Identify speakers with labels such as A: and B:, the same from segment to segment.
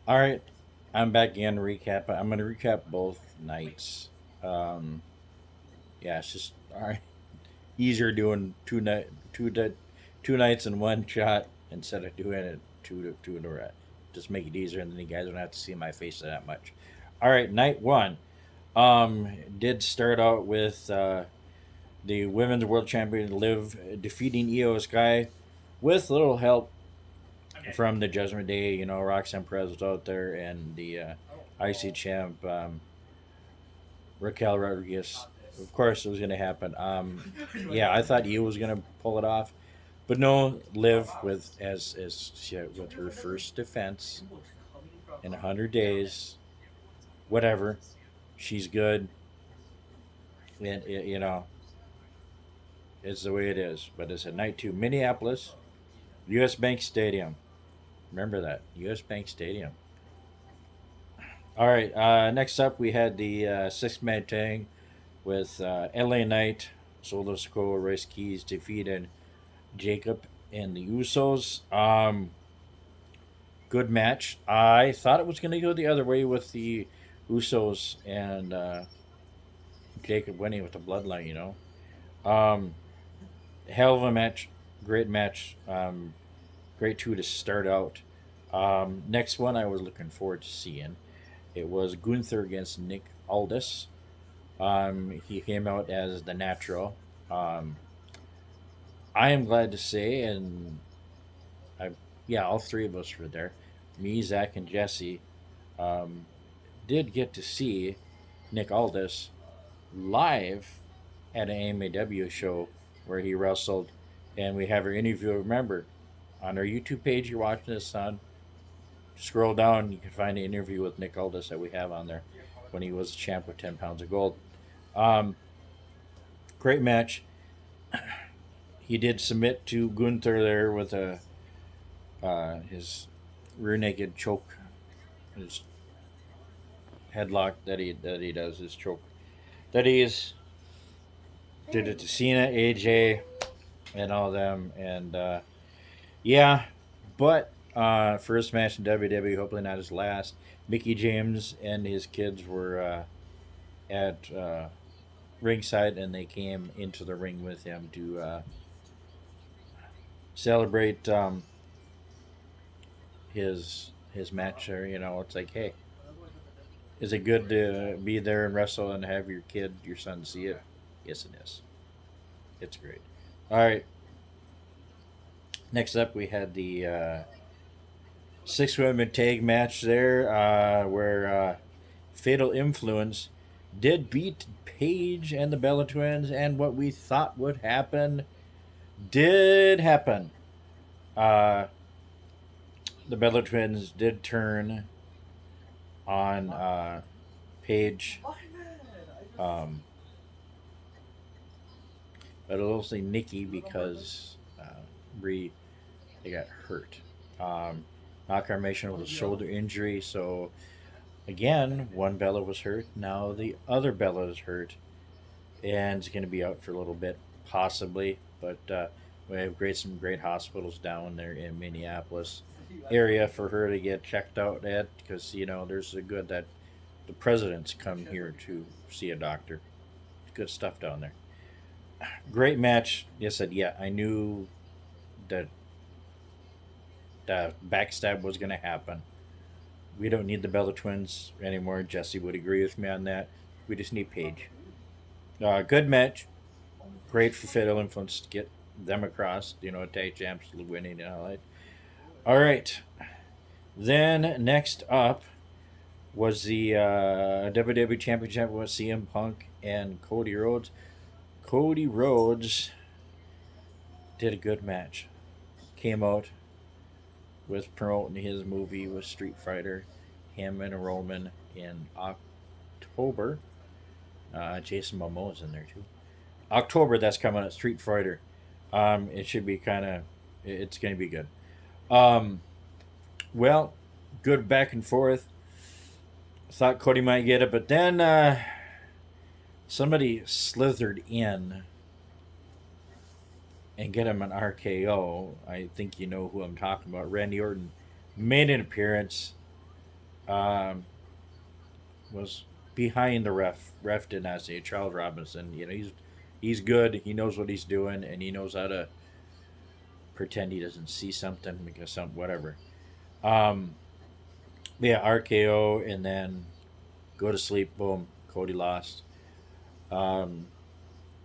A: All right, I'm back again to recap. I'm going to recap both nights. Um, yeah, it's just all right. Easier doing two nights in one shot instead of doing it two in a row. Just make it easier, and then you guys don't have to see my face that much. All right, night one. Did start out with the women's world champion Liv defeating Io Sky with little help from the Judgment Day. You know, Roxanne Perez was out there, and the IC champ Raquel Rodriguez. Of course, it was going to happen. Yeah, I thought Io was going to pull it off, but no. Liv with her first defense in 100 days. Whatever, she's good, and you know it's the way it is. But it's at night two, Minneapolis, U.S. Bank Stadium. Remember that U.S. Bank Stadium. All right. Next up, we had the six-man tag with LA Knight, Solo Sikoa, Royce Keys defeated Jacob and the Usos. Good match. I thought it was going to go the other way with the Usos and Jacob winning with the Bloodline. Um, hell of a match. Great match. Great two to start out. Next one, I was looking forward to seeing. It was Gunther against Nick Aldis. He came out as the natural. Um, I am glad to say, and I, yeah, all three of us were there. Me, Zach, and Jesse um, did get to see Nick Aldis live at an AMAW show where he wrestled, and we have our interview. Remember, on our YouTube page, you're watching this on. Scroll down, you can find the interview with Nick Aldis that we have on there when he was champ with 10 pounds of gold. Um, Great match. He did submit to Gunther there with a his rear naked choke, his headlock that he does, his choke that he's did it to Cena, AJ, and all them, and yeah, but first match in WWE, hopefully not his last. Mickey James and his kids were at ringside, and they came into the ring with him to celebrate his match. There, it's like, hey, is it good to be there and wrestle and have your kid, your son, see it? Yes, it is. It's great. All right. Next up, we had the six women tag match there, where Fatal Influence did beat Paige and the Bella Twins, and what we thought would happen did happen. Uh, the Bella Twins did turn on Paige, um, but it'll say Nikki because Brie they got hurt. Um, Confirmation was a shoulder injury, so again, one Bella was hurt. Now the other Bella is hurt and is going to be out for a little bit, possibly. But we have some great hospitals down there in Minneapolis area for her to get checked out at, because there's a good that the presidents come here to see a doctor. Good stuff down there. Great match. Yes, said yeah. I knew that the backstab was going to happen. We don't need the Bella Twins anymore. Jesse would agree with me on that. We just need Paige. Good match. Great for Fatal Influence to get them across. Tag champs winning and all that. All right. Then next up was the WWE Championship with CM Punk and Cody Rhodes. Cody Rhodes did a good match. Came out with promoting his movie with Street Fighter, him and Roman in October. Jason Momoa's in there too. October, that's coming out. Street Fighter. It should be it's going to be good. Um, well, good back and forth. Thought Cody might get it, but then somebody slithered in and get him an RKO. I think you know who I'm talking about. Randy Orton made an appearance. um, was behind the ref. Ref did not say Charles Robinson. He's good. He knows what he's doing, and he knows how to pretend he doesn't see something because whatever. Um, yeah, RKO, and then go to sleep. Boom, Cody lost. Um,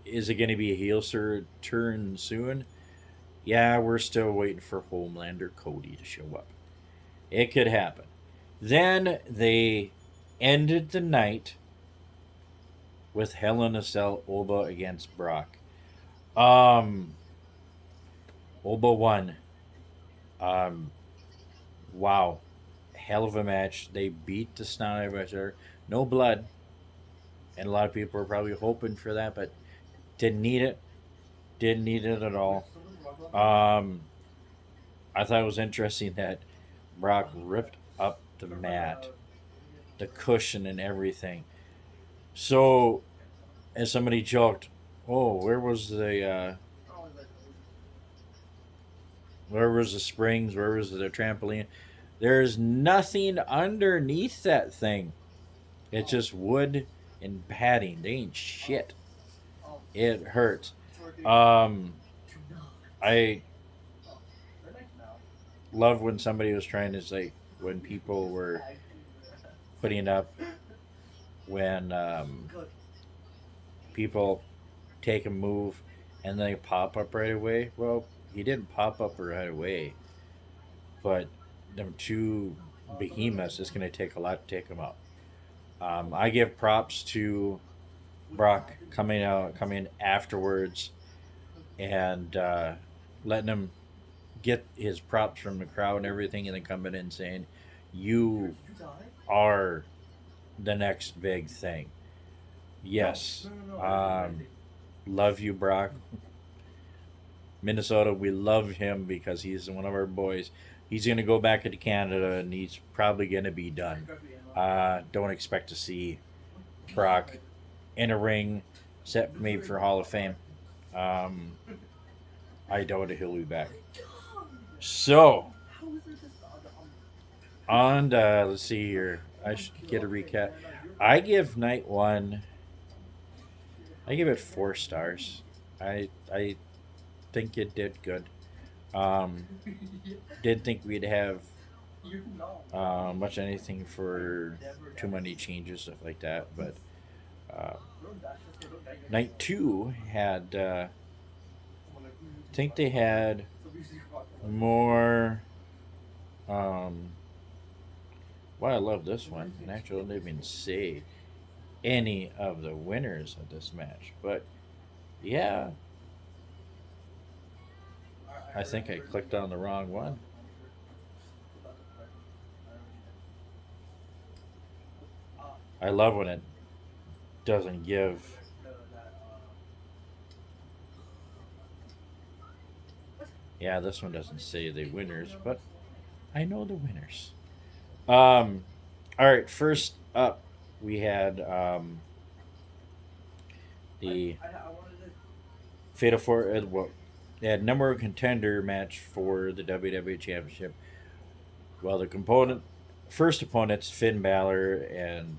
A: is it going to be a heel turn soon? Yeah, we're still waiting for Homelander Cody to show up. It could happen. Then they ended the night with Hell in a Cell Oba against Brock. Um, Oba won. Um, wow, hell of a match. They beat the snot out of each other. No blood, and a lot of people were probably hoping for that, but didn't need it. Didn't need it at all. Um, I thought it was interesting that Brock ripped up the mat, the cushion, and everything. So, as somebody joked, "Oh, where was the springs? Where was the trampoline?" There's nothing underneath that thing. It's just wood and padding. They ain't shit. It hurts. Um, I love when somebody was trying to say when people were putting up when people take a move and they pop up right away. Well, he didn't pop up right away, but them two behemoths, it's going to take a lot to take them out. I give props to Brock coming afterwards, and letting him get his props from the crowd and everything, and then coming in saying, "You are the next big thing." Yes, love you, Brock. Minnesota, we love him because he's one of our boys. He's going to go back into Canada, and he's probably going to be done. Don't expect to see Brock in a ring set maybe for Hall of Fame. Um, I doubt he'll be back. So, on let's see here. I should get a recap. I give night one. I give it 4 stars. I think it did good. Um, didn't think we'd have much anything for too many changes, stuff like that. But uh, night two had. I think they had more. Um, well, I love this one. And actually, I didn't even say any of the winners of this match. But yeah, I think I clicked on the wrong one. I love when it doesn't give. Yeah, this one doesn't say the winners, but I know the winners. All right, first up, we had the Fatal Four. Well, they had number one contender match for the WWE Championship. Well, the first opponents, Finn Balor and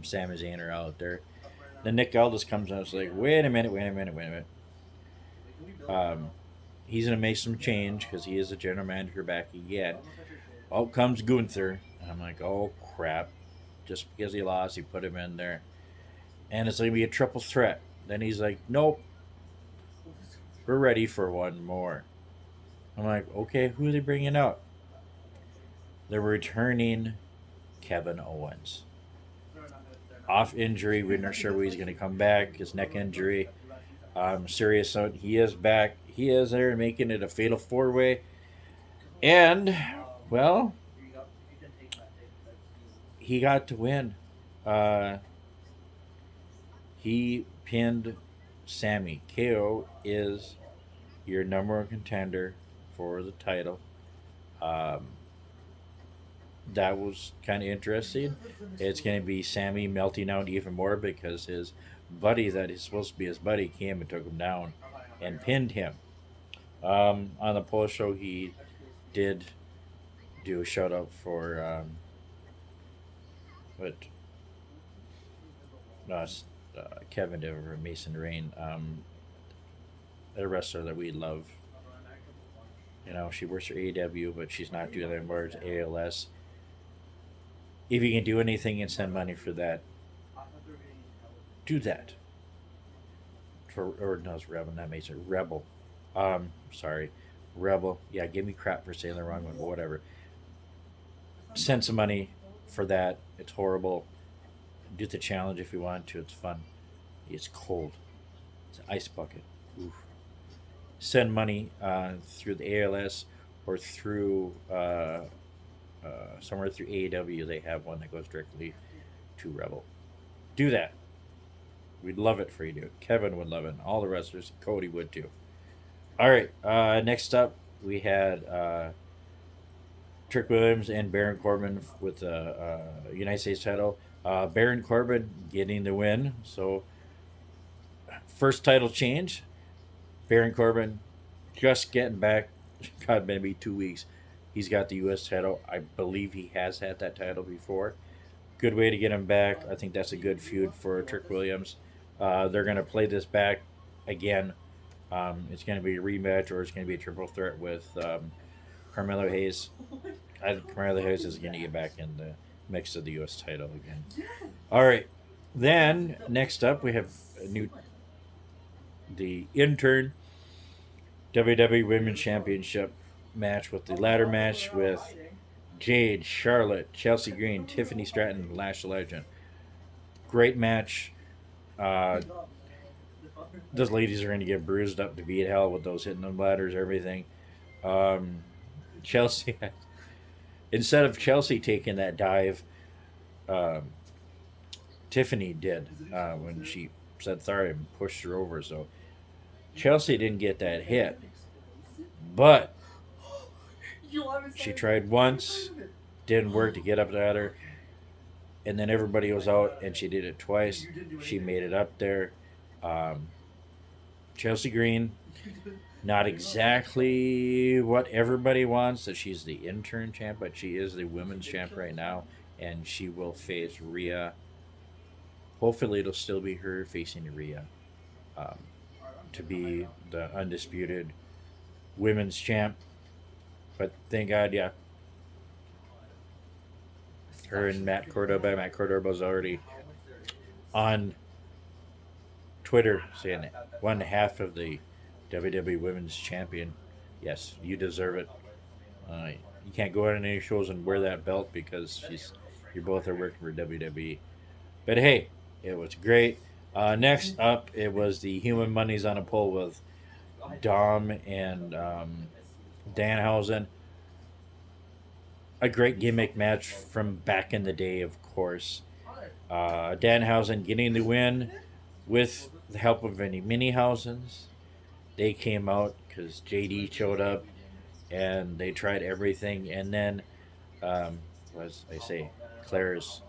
A: Sami Zayn are out there. Then Nick Aldis comes out and is like, wait a minute, wait a minute, wait a minute. He's going to make some change because he is the general manager back again. Out comes Gunther. And I'm like, oh, crap. Just because he lost, he put him in there. And it's going to be a triple threat. Then he's like, nope, we're ready for one more. I'm like, okay, who are they bringing out? They're returning Kevin Owens. Off injury, we're not sure when he's going to come back. His neck injury. Serious note, he is back. He is there making it a fatal 4-way. And, well, he got to win. Uh, he pinned Sammy. KO is your number one contender for the title. Um, that was kind of interesting. It's going to be Sammy melting out even more because his buddy, that is supposed to be his buddy, came and took him down and pinned him. On the post show, he did do a shout out for But no, it's Kevin Dever, Mason Rain, a wrestler that we love. You know, she works for AEW, but she's not doing that anymore. It's ALS. If you can do anything and send money for that, do that. Or no, it's Rebel, not Mason. Rebel. Sorry. Rebel. Yeah, give me crap for saying the wrong one, but whatever. Send some money for that. It's horrible. Do the challenge if you want to. It's fun. It's cold. It's an ice bucket. Oof. Send money through the ALS or through somewhere through AEW. They have one that goes directly to Rebel. Do that. We'd love it for you to do it. Kevin would love it. And all the wrestlers. Cody would too. All right. Next up, we had Trick Williams and Baron Corbin with the United States title. Baron Corbin getting the win. So, first title change. Baron Corbin just getting back. God, maybe 2 weeks. He's got the U.S. title. I believe he has had that title before. Good way to get him back. I think that's a good feud for Trick Williams. They're going to play this back again. It's going to be a rematch or it's going to be a triple threat with Carmelo Hayes. I think Carmelo Hayes is going to get back in the mix of the U.S. title again. All right. Then, next up, we have the intern WWE Women's Championship match with the ladder match with Jade, Charlotte, Chelsea Green, Tiffany Stratton, Lash Legend. Great match. Those ladies are going to get bruised up to beat hell with those hitting them ladders, everything. Chelsea, instead of Chelsea taking that dive, um, Tiffany did when she said sorry and pushed her over. So Chelsea didn't get that hit, but she tried once, didn't work to get up at her, and then everybody was out, and she did it twice. She made it up there. Chelsea Green, not exactly what everybody wants, that she's the intern champ, but she is the women's champ right now, and she will face Rhea. Hopefully, it'll still be her facing Rhea um, to be the undisputed women's champ. But thank God, yeah, her and Matt Cordova. Matt Cordova's already on Twitter saying one half of the WWE Women's Champion. Yes, you deserve it. You can't go out on any shows and wear that belt because you both are working for WWE. But hey, it was great. Next up, it was the Human Monies on a Pole with Dom and Danhausen. A great gimmick match from back in the day, of course. Danhausen getting the win with the help of any Minihausens. They came out because JD showed up and they tried everything. And then, was I say, Claire's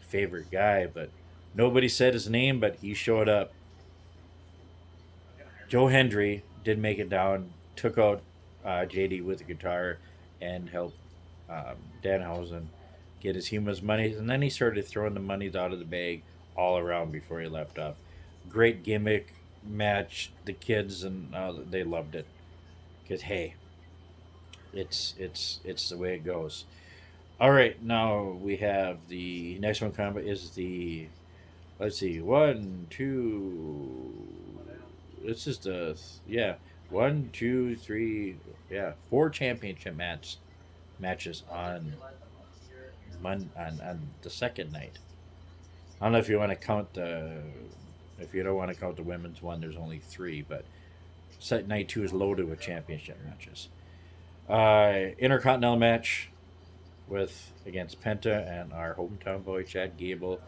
A: favorite guy, but nobody said his name, but he showed up. Joe Hendry did make it down, took out JD with the guitar, and helped Danhausen get his human's money. And then he started throwing the monies out of the bag all around before he left off. Great gimmick match. The kids and they loved it because hey, it's the way it goes. All right, now we have the next one. Combat is the let's see, one, two. This is the yeah, one, two, three, yeah, four championship matches on on the second night. I don't know if you want to count the if you don't want to count the women's one. There's only three, but night two is loaded with championship matches. Intercontinental match with against Penta and our hometown boy Chad Gable.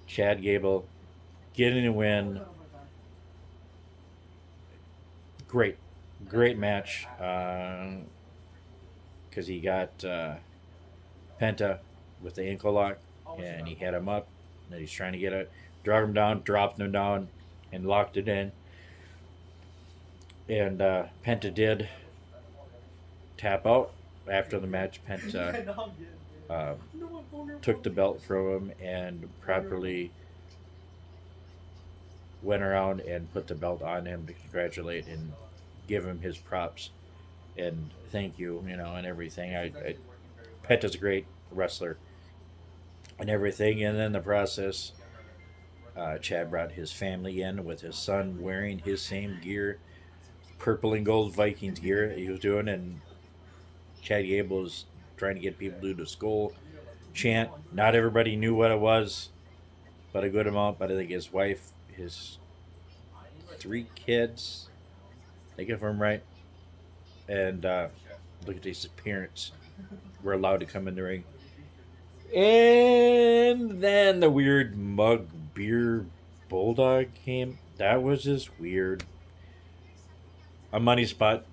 A: Chad Gable getting a win. Great match. Because he got Penta with the ankle lock and he had him up and he's trying to get it, drug him down, dropped him down, and locked it in. And Penta did tap out after the match. Penta uh, took the belt from him and properly went around and put the belt on him to congratulate and give him his props and thank you, and everything. Penta's a great wrestler and everything. And then the process, Chad brought his family in with his son wearing his same gear, purple and gold Vikings gear he was doing, and Chad Gable was trying to get people to do the skull chant. Not everybody knew what it was, but a good amount. But I think his wife, his 3 kids, I think if I'm right, and look at these parents were allowed to come in the ring. And then the weird mug beer bulldog came. That was just weird. A money spot.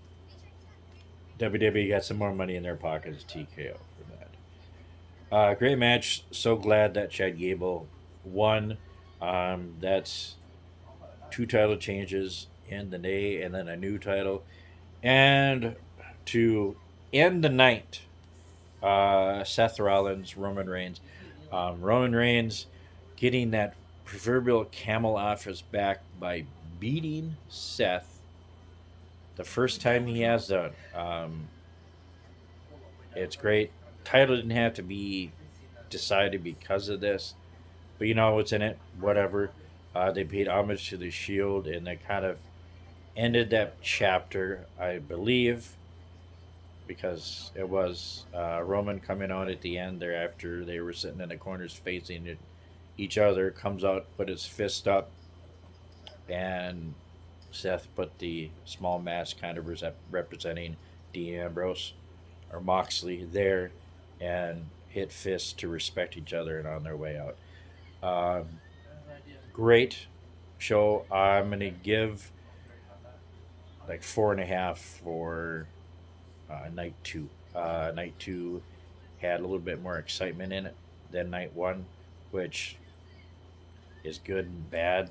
A: WWE got some more money in their pockets. TKO for that. Great match. So glad that Chad Gable won. That's 2 title changes in the day, and then a new title. And to end the night, Seth Rollins, Roman Reigns. Roman Reigns getting that proverbial camel off his back by beating Seth the first time he has done. It's great. Title didn't have to be decided because of this, but you know what's in it. Whatever. They paid homage to the Shield, and they kind of ended that chapter, I believe, because it was Roman coming out at the end there after they were sitting in the corners facing each other, comes out, put his fist up, and Seth put the small mask kind of representing Dean Ambrose or Moxley there and hit fists to respect each other and on their way out. Great show. I'm going to give like 4.5 for night 2. Night 2 had a little bit more excitement in it than night 1, which is good and bad.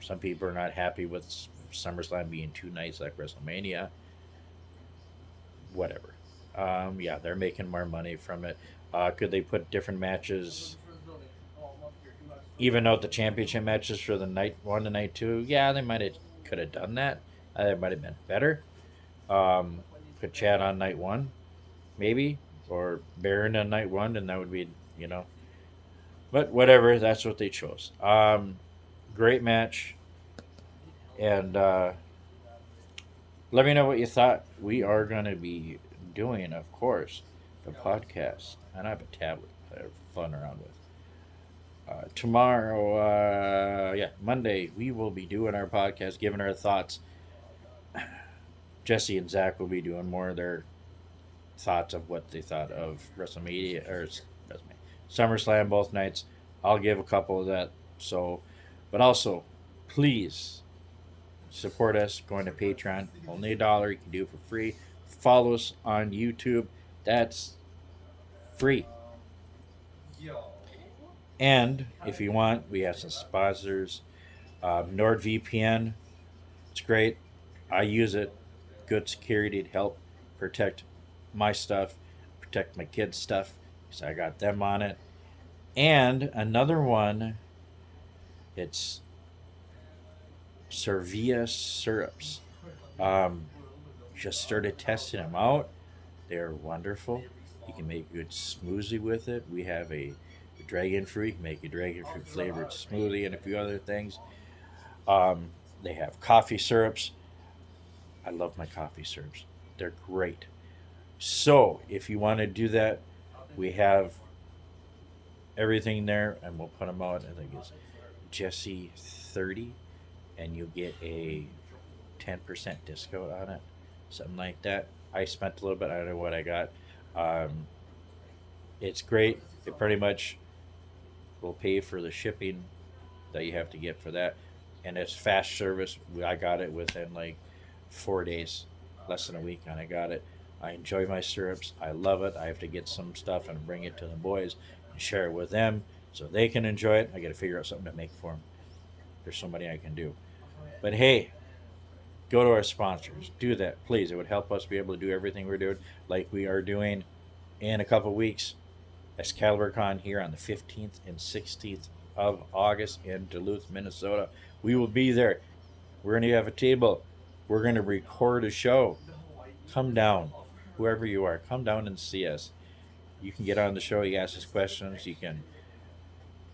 A: Some people are not happy with SummerSlam being 2 nights like WrestleMania. Whatever. Yeah, they're making more money from it. Could they put different matches, even out the championship matches for the night 1 and night 2? Yeah, they could have done that. It might have been better. Put Chad on night 1, maybe, or Baron on night 1, and that would be, But whatever, that's what they chose. Great match, and let me know what you thought. We are going to be doing, of course, the podcast, and I have a tablet that I have fun around with. Tomorrow, Monday, we will be doing our podcast, giving our thoughts. Jesse and Zach will be doing more of their thoughts of what they thought of WrestleMania or SummerSlam both nights. I'll give a couple of that. So, but also, please support us going to Patreon. Only $1. You can do it for free. Follow us on YouTube. That's free. And if you want, we have some sponsors. NordVPN. It's great. I use it. Good security to help protect my stuff, protect my kids' stuff. So I got them on it. And another one, it's Cervia syrups. Just started testing them out. They're wonderful. You can make a good smoothie with it. We have a dragon fruit. You can make a dragon fruit flavored smoothie and a few other things. They have coffee syrups. I love my coffee syrups. They're great. So if you want to do that, we have everything there, and we'll put them out. I think it's Jesse 30, and you'll get a 10% discount on it, something like that. I spent a little bit. I don't know what I got. It's great. It pretty much will pay for the shipping that you have to get for that, and it's fast service. I got it within like 4 days, less than a week, and I got it. I enjoy my syrups. I love it. I have to get some stuff and bring it to the boys and share it with them so they can enjoy it. I got to figure out something to make for them. There's so many I can do. But hey, go to our sponsors. Do that, please. It would help us be able to do everything we're doing like we are doing. in a couple weeks, ExcaliburCon here on the 15th and 16th of August in Duluth, Minnesota. We will be there. We're going to have a table. We're going to record a show. Come down, whoever you are, come down and see us. You can get on the show. You ask us questions. You can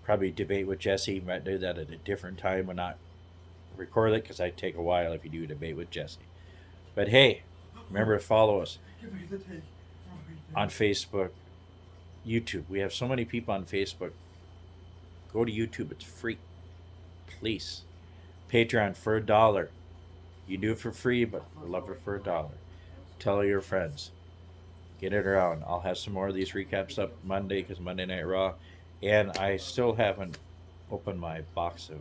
A: probably debate with Jesse. You might do that at a different time and not record it because I take a while if you do debate with Jesse. But hey, remember to follow us on Facebook, YouTube. We have so many people on Facebook. Go to YouTube. It's free. Please. Patreon for $1. You do it for free, but we love it for $1. Tell your friends. Get it around. I'll have some more of these recaps up Monday because Monday Night Raw. And I still haven't opened my box of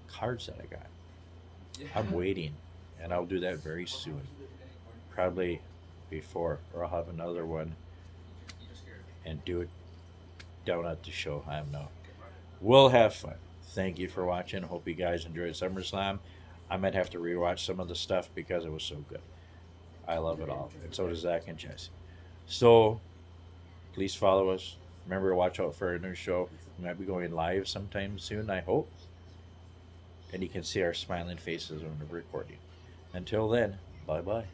A: cards that I got. I'm waiting, and I'll do that very soon. Probably before, or I'll have another one and do it down at the show. I don't know. We'll have fun. Thank you for watching. Hope you guys enjoyed SummerSlam. I might have to rewatch some of the stuff because it was so good. I love it all. And so does Zach and Jesse. So please follow us. Remember to watch out for our new show. We might be going live sometime soon, I hope. And you can see our smiling faces when we're recording. Until then, bye bye.